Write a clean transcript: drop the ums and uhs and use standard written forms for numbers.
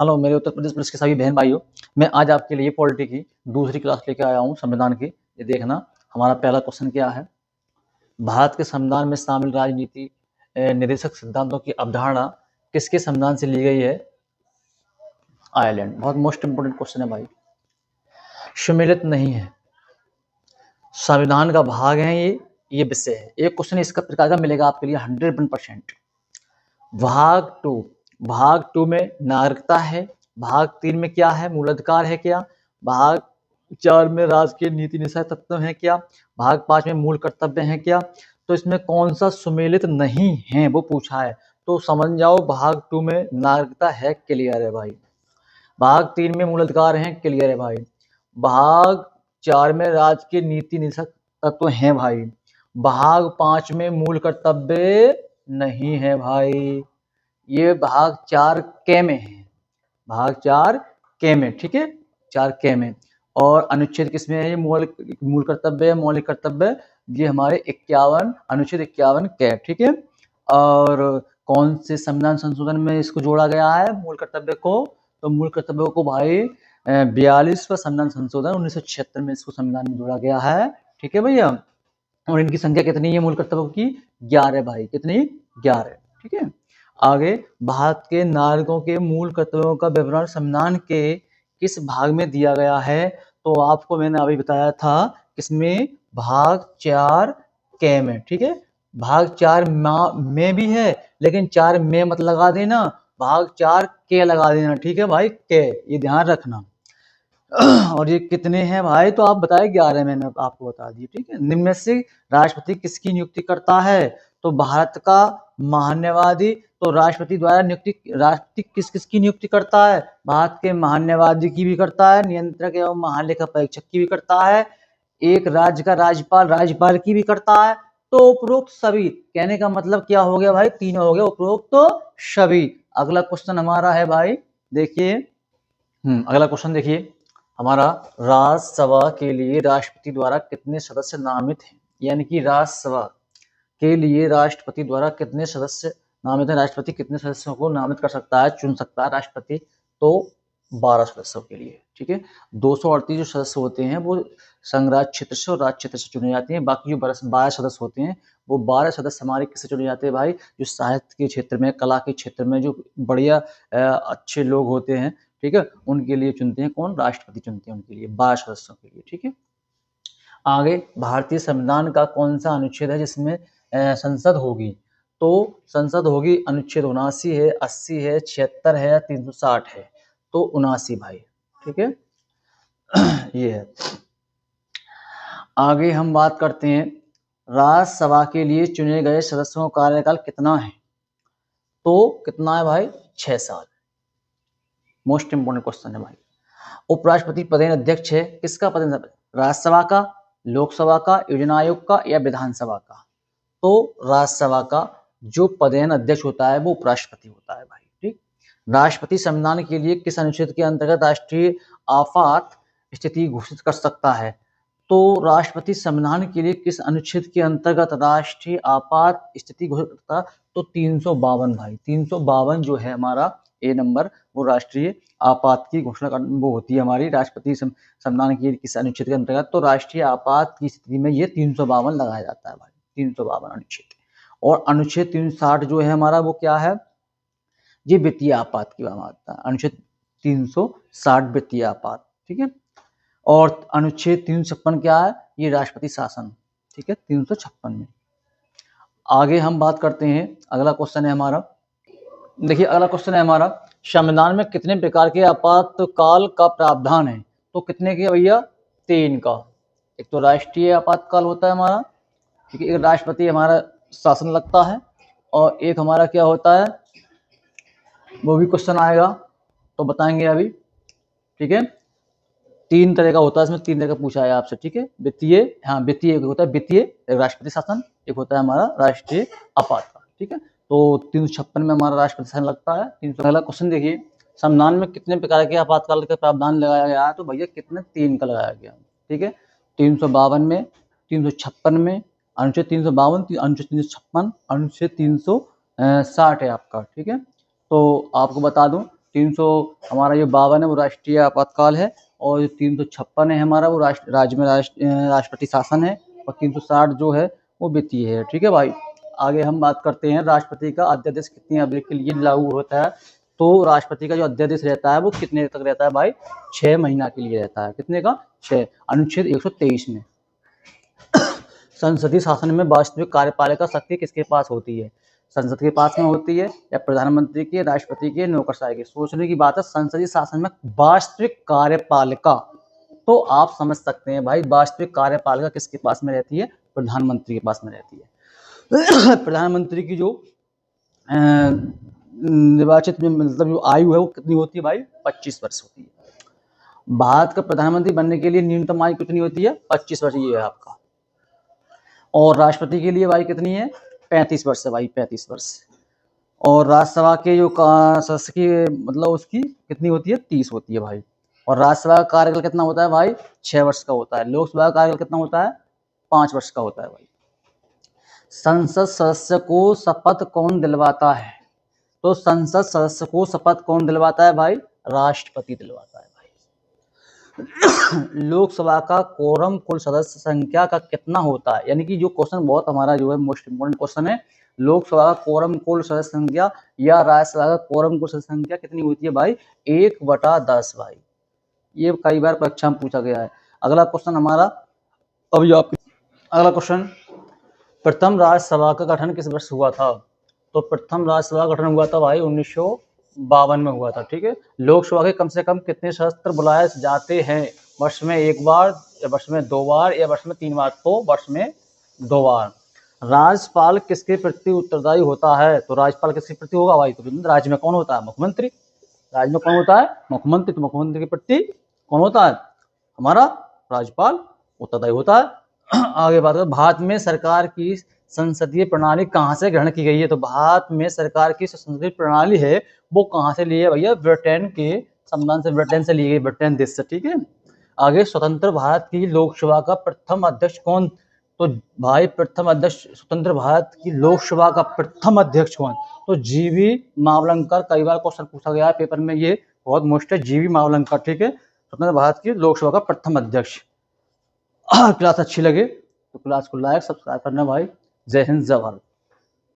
Hello मेरे Uttar Pradesh police के सभी बहन भाइयों, मैं आज आपके लिए पॉलिटी की दूसरी क्लास लेकर आया हूँ संविधान की। ये देखना, हमारा पहला क्वेश्चन क्या है। भारत के संविधान में शामिल राजनीति निर्देशक सिद्धांतों की अवधारणा किसके संविधान से ली गई है? आयरलैंड। बहुत मोस्ट इंपोर्टेंट क्वेश्चन है भाई, सम्मिलित नहीं है, संविधान का भाग है ये विषय है। एक क्वेश्चन इसका प्रकार का मिलेगा आपके लिए 101%। भाग टू में नागरिकता है, भाग 3 में क्या है? मूलाधिकार है क्या? भाग 4 में राजकीय नीति निषेध तत्व है क्या? भाग 5 में मूल कर्तव्य है क्या? तो इसमें कौन सा सुमेलित नहीं है वो पूछा है, तो समझ जाओ भाग 2 में नागरिकता है, क्लियर है भाई। भाग 3 में मूलाधिकार है, क्लियर है भाई। भाग 4 में राजकीय नीति निषेध तत्व है भाई। भाग 5 में मूल कर्तव्य नहीं है भाई। ये भाग 4 के में है, भाग 4 के में, ठीक है, 4 के में। और अनुच्छेद किसमें है? ये मूल कर्तव्य, मौलिक कर्तव्य, ये हमारे 51 अनुच्छेद 51 के, ठीक है। और कौन से संविधान संशोधन में इसको जोड़ा गया है मूल कर्तव्य को? तो मूल कर्तव्य को भाई 42वां संविधान संशोधन 1976 में इसको संविधान में जोड़ा गया है, ठीक है भैया। और इनकी संख्या कितनी है मूल कर्तव्यों की? 11 भाई। कितनी? 11, ठीक है। आगे, भारत के नागरिकों के मूल कर्तव्यों का विवरण संविधान के किस भाग में दिया गया है? तो आपको मैंने अभी बताया था किसमें? भाग 4 के में, ठीक है। भाग 4 में भी है, लेकिन 4 में मत लगा देना, भाग 4 के लगा देना, ठीक है भाई, के, ये ध्यान रखना। और ये कितने हैं भाई? तो आप बताए 11, मैंने आपको बता दी, ठीक है। निम्न में से राष्ट्रपति किसकी नियुक्ति करता है? तो भारत का महान्यवादी। तो राष्ट्रपति द्वारा राष्ट्रपति किस किसकी नियुक्ति करता है? भारत के महान्यवादी की भी करता है, नियंत्रक एवं महालेखा परीक्षक की भी करता है, एक राज्य का राज्यपाल की भी करता है। तो उपरोक्त सभी, कहने का मतलब क्या हो गया भाई? तीनों हो गया, उपरोक्त तो सभी। अगला क्वेश्चन हमारा है भाई, देखिए, अगला क्वेश्चन देखिए हमारा, राज्यसभा के लिए राष्ट्रपति द्वारा कितने सदस्य नामित हैं? यानी कि राज्यसभा के लिए राष्ट्रपति द्वारा कितने सदस्य नामित हैं? राष्ट्रपति कितने सदस्यों को नामित कर सकता है, चुन सकता है राष्ट्रपति? तो 12 सदस्यों के लिए, ठीक है। 238 जो सदस्य होते हैं वो संघराज क्षेत्र से और राज्य क्षेत्र से चुने जाते हैं। बाकी जो 12 सदस्य होते हैं वो 12 सदस्य हमारे किससे चुने जाते हैं भाई? जो साहित्य के क्षेत्र में, कला के क्षेत्र में जो बढ़िया अच्छे लोग होते हैं, ठीक है, उनके लिए चुनते हैं। कौन? राष्ट्रपति चुनते हैं उनके लिए, 12 सदस्यों के लिए, ठीक है। आगे, भारतीय संविधान का कौन सा अनुच्छेद है जिसमें संसद होगी? तो संसद होगी अनुच्छेद 79 है, 80 है, 76 है, 360 है। तो 79 भाई, ठीक है। ये है। आगे हम बात करते हैं, राज्यसभा के लिए चुने गए सदस्यों का कार्यकाल कितना है? तो कितना है भाई? 6 साल। मोस्ट इंपोर्टेंट क्वेश्चन है भाई। उपराष्ट्रपति पदेन अध्यक्ष है, किसका पदेन? राज्यसभा का, लोकसभा का, योजना आयोग का, या विधानसभा का? तो राज्यसभा का जो पदेन अध्यक्ष होता है वो उपराष्ट्रपति होता है भाई, ठीक। राष्ट्रपति संविधान के लिए किस अनुच्छेद के अंतर्गत राष्ट्रीय आपात स्थिति घोषित कर सकता है? तो राष्ट्रपति संविधान के लिए किस अनुच्छेद के अंतर्गत राष्ट्रीय आपात स्थिति घोषित करता है? तो 352 भाई, 352 जो है हमारा ए नंबर, वो राष्ट्रीय आपात की घोषणा वो होती है हमारी राष्ट्रपति संविधान के किस अनुच्छेद के अंतर्गत? तो राष्ट्रीय आपात की स्थिति में ये 352 लगाया जाता है भाई, 352 अनुच्छेद। और अनुच्छेद 360 जो है हमारा वो क्या है? ये वित्तीय आपात की बात आता है, अनुच्छेद 360 वित्तीय आपात, ठीक है। और अनुच्छेद 356 क्या है? ये राष्ट्रपति शासन, ठीक है, 356 में। आगे हम बात करते हैं, अगला क्वेश्चन है हमारा, देखिए अगला क्वेश्चन है हमारा, संविधान में कितने प्रकार के आपातकाल का प्रावधान है? तो कितने के भैया? 3 का। एक तो राष्ट्रीय आपातकाल होता है हमारा, ठीक है, एक राष्ट्रपति हमारा शासन लगता है, और एक हमारा क्या होता है, वो भी क्वेश्चन आएगा तो बताएंगे अभी, ठीक है। 3 तरह का होता है इसमें, 3 तरह का पूछा है आपसे, ठीक है। वित्तीय, हाँ वित्तीय एक होता है, वित्तीय एक राष्ट्रपति शासन, एक होता है हमारा राष्ट्रीय आपातकाल, ठीक है। तो 356 में हमारा राष्ट्रपति शासन लगता है। 300 अगला क्वेश्चन देखिए, संविधान में कितने प्रकार के आपातकाल का प्रावधान लगाया गया है? तो भैया कितने? 3 का लगाया गया, ठीक है। 352 में, 356 में, अनुच्छेद 352, अनुच्छेद 356, अनुच्छेद 360 है आपका, ठीक है। तो आपको बता दूं 300 हमारा जो 52 है वो राष्ट्रीय आपातकाल है, और जो 356 है हमारा वो राज्य में राष्ट्रपति शासन है, और 360 जो है वो वित्तीय है। ठीक है भाई। आगे हम बात करते हैं राष्ट्रपति का अध्यादेश कितनी अवधि के लिए लागू होता है। तो राष्ट्रपति का जो अध्यादेश रहता है वो कितने तक रहता है भाई, 6 महीना के लिए रहता है। कितने का, 6। अनुच्छेद 123 में संसदीय शासन में वास्तविक कार्यपालिका शक्ति किसके पास होती है, संसद के पास में होती है, या प्रधानमंत्री के, राष्ट्रपति के, नौकरशाही के। सोचने की बात है, संसदीय शासन में वास्तविक कार्यपालिका, तो आप समझ सकते हैं भाई वास्तविक कार्यपालिका किसके पास में रहती है, प्रधानमंत्री के पास में रहती है। प्रधानमंत्री की जो निर्वाचित मतलब जो आयु है वो कितनी होती है भाई, 25 वर्ष होती है। भारत का प्रधानमंत्री बनने के लिए न्यूनतम आयु कितनी होती है, 25 वर्ष ये है आपका। और राष्ट्रपति के लिए भाई कितनी है, 35 वर्ष है भाई, 35 वर्ष। और राज्यसभा के जो सदस्य की मतलब उसकी कितनी होती है, 30 होती है भाई। और राज्यसभा का कार्यकाल कितना होता है भाई, 6 वर्ष का होता है। लोकसभा का कार्यकाल कितना होता है, 5 वर्ष का होता है भाई। संसद सदस्य को शपथ कौन दिलवाता है, तो संसद सदस्य को शपथ कौन दिलवाता है भाई, राष्ट्रपति दिलवाता है भाई। लोकसभा का कोरम कुल सदस्य संख्या का कितना होता है, यानी कि जो क्वेश्चन बहुत हमारा जो है मोस्ट इंपोर्टेंट क्वेश्चन है, लोकसभा का कोरम कुल सदस्य संख्या या राज्यसभा का कोरम कुल सदस्य संख्या कितनी होती है भाई, 1/10 भाई। ये कई बार परीक्षा में पूछा गया है। अगला क्वेश्चन हमारा अभी आप, अगला क्वेश्चन, प्रथम राज्यसभा का गठन किस वर्ष हुआ था, तो प्रथम राज्यसभा का गठन हुआ था भाई 1952 में हुआ था। ठीक है। लोकसभा के कम से कम कितने सदस्य बुलाए जाते हैं, वर्ष में 1 बार, या वर्ष में 2 बार, या वर्ष में 3 बार, तो वर्ष में 2 बार। राज्यपाल किसके प्रति उत्तरदायी होता है, तो राज्यपाल किसके प्रति होगा भाई, तो राज्य में कौन होता है, मुख्यमंत्री। राज्य में कौन होता है, मुख्यमंत्री। तो मुख्यमंत्री के प्रति कौन होता है, हमारा राज्यपाल उत्तरदायी होता है। आगे बात करें, भारत में सरकार की संसदीय प्रणाली कहाँ से ग्रहण की गई है, तो भारत में सरकार की संसदीय प्रणाली है वो कहाँ से ली है भैया, ब्रिटेन के संविधान से, ब्रिटेन से ली गई, ब्रिटेन देश से। ठीक है। आगे, स्वतंत्र भारत की लोकसभा का प्रथम अध्यक्ष कौन, तो भाई प्रथम अध्यक्ष स्वतंत्र भारत की लोकसभा का प्रथम अध्यक्ष कौन, तो जीवी मावलंकर। कई बार क्वेश्चन पूछा गया है पेपर में, ये बहुत मोस्ट है, जीवी मावलंकर। ठीक है। स्वतंत्र भारत की लोकसभा का प्रथम अध्यक्ष। क्लास अच्छी लगे तो क्लास को लाइक सब्सक्राइब करना भाई। जय हिंद, जय भारत।